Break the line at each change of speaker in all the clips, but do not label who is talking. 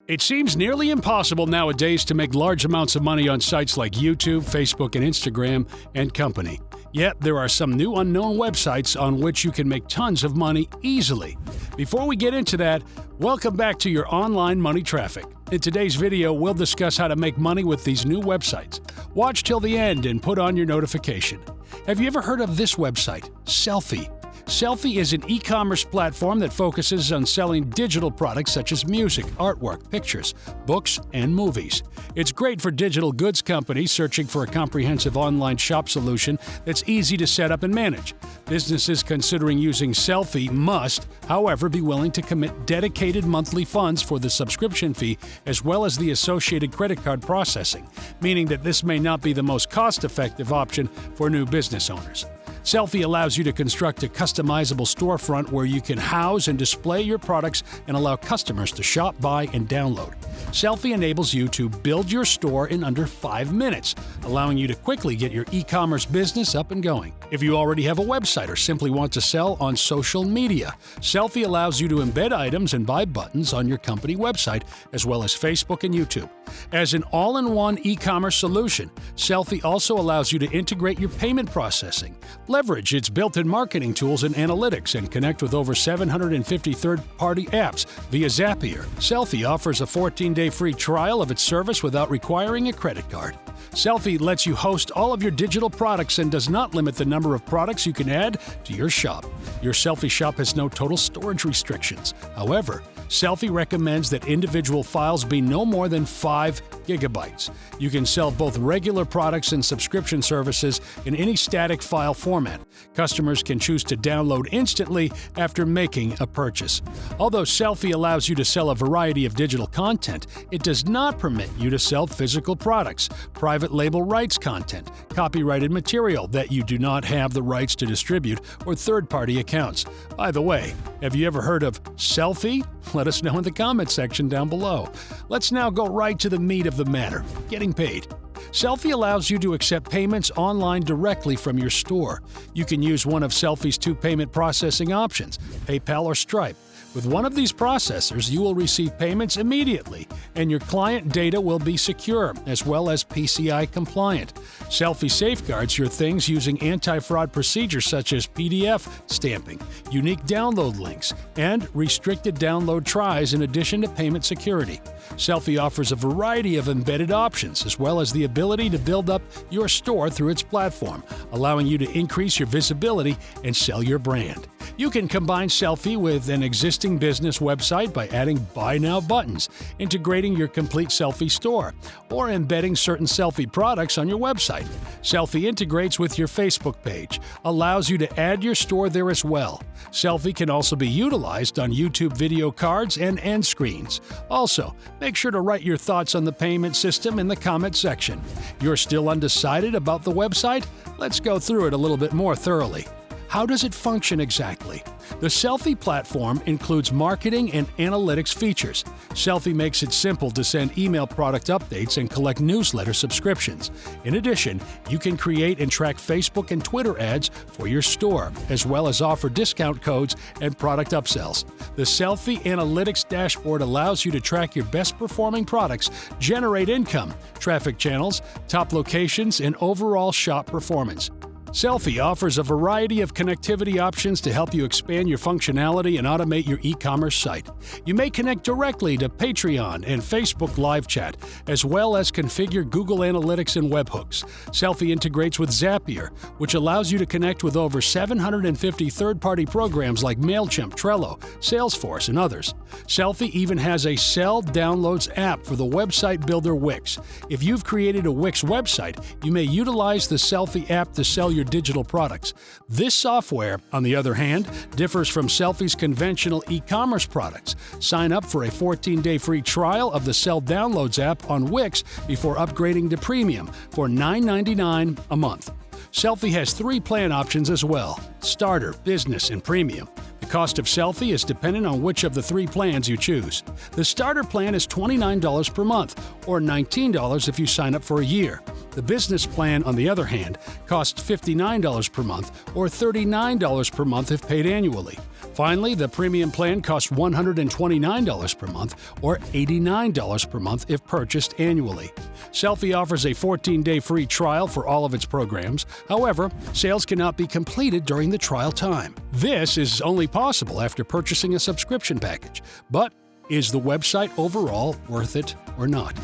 It seems nearly impossible nowadays to make large amounts of money on sites like YouTube, Facebook, and Instagram and company. Yet, there are some new unknown websites on which you can make tons of money easily. Before we get into that, welcome back to your online money traffic. In today's video, we'll discuss how to make money with these new websites. Watch till the end and put on your notification. Have you ever heard of this website, Selfie? Selfie is an e-commerce platform that focuses on selling digital products such as music, artwork, pictures, books, and movies. It's great for digital goods companies searching for a comprehensive online shop solution that's easy to set up and manage. Businesses considering using Selfie must, however, be willing to commit dedicated monthly funds for the subscription fee as well as the associated credit card processing, meaning that this may not be the most cost-effective option for new business owners. Selfie allows you to construct a customizable storefront where you can house and display your products and allow customers to shop, buy, and download. Selfie enables you to build your store in under 5 minutes, allowing you to quickly get your e-commerce business up and going. If you already have a website or simply want to sell on social media, Selfie allows you to embed items and buy buttons on your company website, as well as Facebook and YouTube. As an all-in-one e-commerce solution, Selfie also allows you to integrate your payment processing, leverage its built-in marketing tools and analytics, and connect with over 750 third-party apps via Zapier. Selfie offers a 14-day free trial of its service without requiring a credit card. Selfie lets you host all of your digital products and does not limit the number of products you can add to your shop. Your Selfie shop has no total storage restrictions. However, Selfie recommends that individual files be no more than 5 gigabytes. You can sell both regular products and subscription services in any static file format. Customers can choose to download instantly after making a purchase. Although Selfie allows you to sell a variety of digital content, it does not permit you to sell physical products, private label rights content, copyrighted material that you do not have the rights to distribute, or third-party accounts. By the way, have you ever heard of Selfie? Let us know in the comment section down below. Let's now go right to the meat of the matter, getting paid. Selfie allows you to accept payments online directly from your store. You can use one of Selfie's 2 payment processing options, PayPal or Stripe. With one of these processors, you will receive payments immediately, and your client data will be secure, as well as PCI compliant. Selfie safeguards your things using anti-fraud procedures such as PDF stamping, unique download links, and restricted download tries in addition to payment security. Selfie offers a variety of embedded options, as well as the ability to build up your store through its platform, allowing you to increase your visibility and sell your brand. You can combine Selfie with an existing business website by adding Buy Now buttons, integrating your complete Selfie store, or embedding certain Selfie products on your website. Selfie integrates with your Facebook page, allows you to add your store there as well. Selfie can also be utilized on YouTube video cards and end screens. Also, make sure to write your thoughts on the payment system in the comment section. You're still undecided about the website? Let's go through it a little bit more thoroughly. How does it function exactly? The Selfie platform includes marketing and analytics features. Selfie makes it simple to send email product updates and collect newsletter subscriptions. In addition, you can create and track Facebook and Twitter ads for your store, as well as offer discount codes and product upsells. The Selfie Analytics dashboard allows you to track your best-performing products, generate income, traffic channels, top locations, and overall shop performance. Selfie offers a variety of connectivity options to help you expand your functionality and automate your e-commerce site. You may connect directly to Patreon and Facebook Live Chat, as well as configure Google Analytics and webhooks. Selfie integrates with Zapier, which allows you to connect with over 750 third-party programs like MailChimp, Trello, Salesforce, and others. Selfie even has a Sell Downloads app for the website builder Wix. If you've created a Wix website, you may utilize the Selfie app to sell your digital products. This software, on the other hand, differs from Selfie's conventional e-commerce products. Sign up for a 14-day free trial of the Sell Downloads app on Wix before upgrading to Premium for $9.99 a month. Selfie has 3 plan options as well: Starter, Business, and Premium. The cost of Selfie is dependent on which of the 3 plans you choose. The starter plan is $29 per month, or $19 if you sign up for a year. The business plan, on the other hand, costs $59 per month, or $39 per month if paid annually. Finally, the premium plan costs $129 per month or $89 per month if purchased annually. Selfie offers a 14-day free trial for all of its programs. However, sales cannot be completed during the trial time. This is only possible after purchasing a subscription package. But is the website overall worth it or not?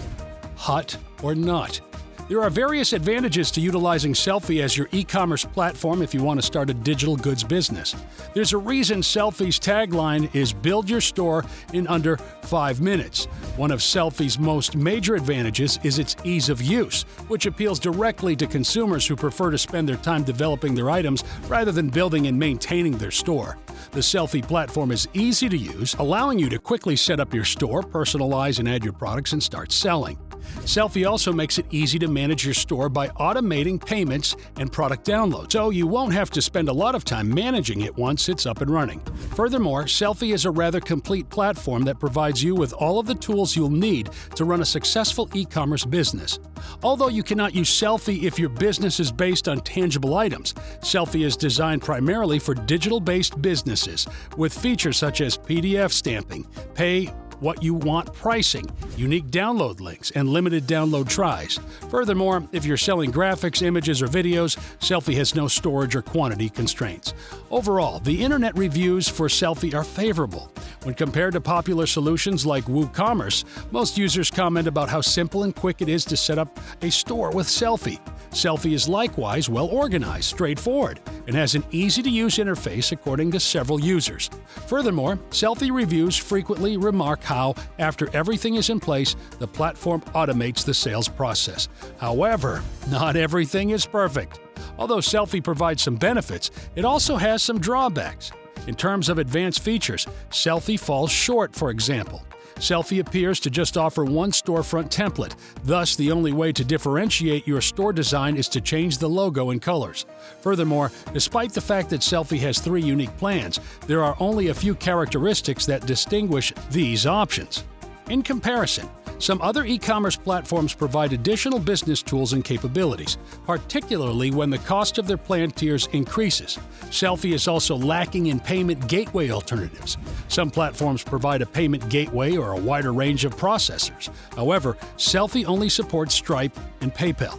Hot or not? There are various advantages to utilizing Selfie as your e-commerce platform if you want to start a digital goods business. There's a reason Selfie's tagline is "Build your store in under 5 minutes." One of Selfie's most major advantages is its ease of use, which appeals directly to consumers who prefer to spend their time developing their items rather than building and maintaining their store. The Selfie platform is easy to use, allowing you to quickly set up your store, personalize and add your products, and start selling. Selfie also makes it easy to manage your store by automating payments and product downloads, so you won't have to spend a lot of time managing it once it's up and running. Furthermore, Selfie is a rather complete platform that provides you with all of the tools you'll need to run a successful e-commerce business. Although you cannot use Selfie if your business is based on tangible items, Selfie is designed primarily for digital-based businesses with features such as PDF stamping, pay what you want pricing, unique download links, and limited download tries. Furthermore, if you're selling graphics, images, or videos, Selfie has no storage or quantity constraints. Overall, the internet reviews for Selfie are favorable. When compared to popular solutions like WooCommerce, most users comment about how simple and quick it is to set up a store with Selfie. Selfie is likewise well organized, straightforward, and has an easy-to-use interface according to several users. Furthermore, Selfie reviews frequently remark how, after everything is in place, the platform automates the sales process. However, not everything is perfect. Although Selfie provides some benefits, it also has some drawbacks. In terms of advanced features, Selfie falls short, for example. Selfie appears to just offer one storefront template. Thus, the only way to differentiate your store design is to change the logo and colors. Furthermore, despite the fact that Selfie has 3 unique plans, there are only a few characteristics that distinguish these options. In comparison, some other e-commerce platforms provide additional business tools and capabilities, particularly when the cost of their plan tiers increases. Selfie is also lacking in payment gateway alternatives. Some platforms provide a payment gateway or a wider range of processors. However, Selfie only supports Stripe and PayPal.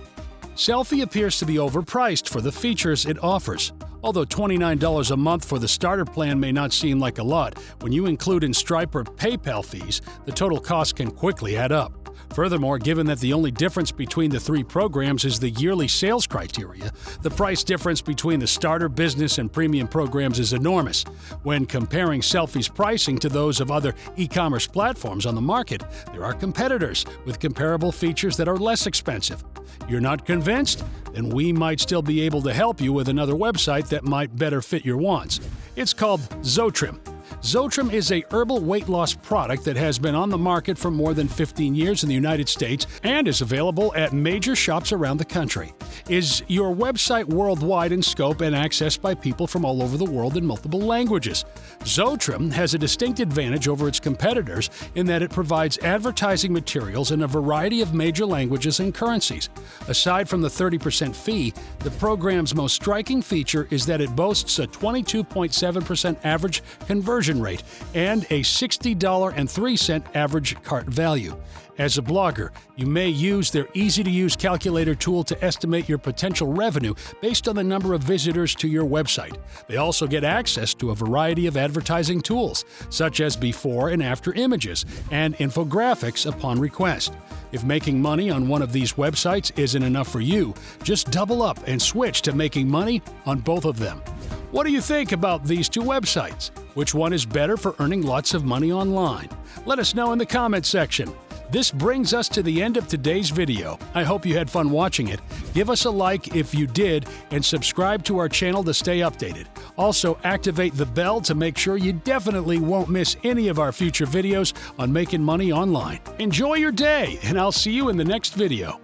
Selfie appears to be overpriced for the features it offers. Although $29 a month for the starter plan may not seem like a lot, when you include in Stripe or PayPal fees, the total cost can quickly add up. Furthermore, given that the only difference between the 3 programs is the yearly sales criteria, the price difference between the starter, business, and premium programs is enormous. When comparing Selfie's pricing to those of other e-commerce platforms on the market, there are competitors with comparable features that are less expensive. You're not convinced? Then we might still be able to help you with another website that might better fit your wants. It's called Zotrim. Zotrim is a herbal weight loss product that has been on the market for more than 15 years in the United States and is available at major shops around the country. Is your website worldwide in scope and accessed by people from all over the world in multiple languages? Zotrim has a distinct advantage over its competitors in that it provides advertising materials in a variety of major languages and currencies. Aside from the 30% fee, the program's most striking feature is that it boasts a 22.7% average conversion rate and a $60.03 average cart value. As a blogger, you may use their easy-to-use calculator tool to estimate your potential revenue based on the number of visitors to your website. They also get access to a variety of advertising tools, such as before and after images and infographics upon request. If making money on one of these websites isn't enough for you, just double up and switch to making money on both of them. What do you think about these 2 websites? Which one is better for earning lots of money online? Let us know in the comments section. This brings us to the end of today's video. I hope you had fun watching it. Give us a like if you did and subscribe to our channel to stay updated. Also, activate the bell to make sure you definitely won't miss any of our future videos on making money online. Enjoy your day, and I'll see you in the next video.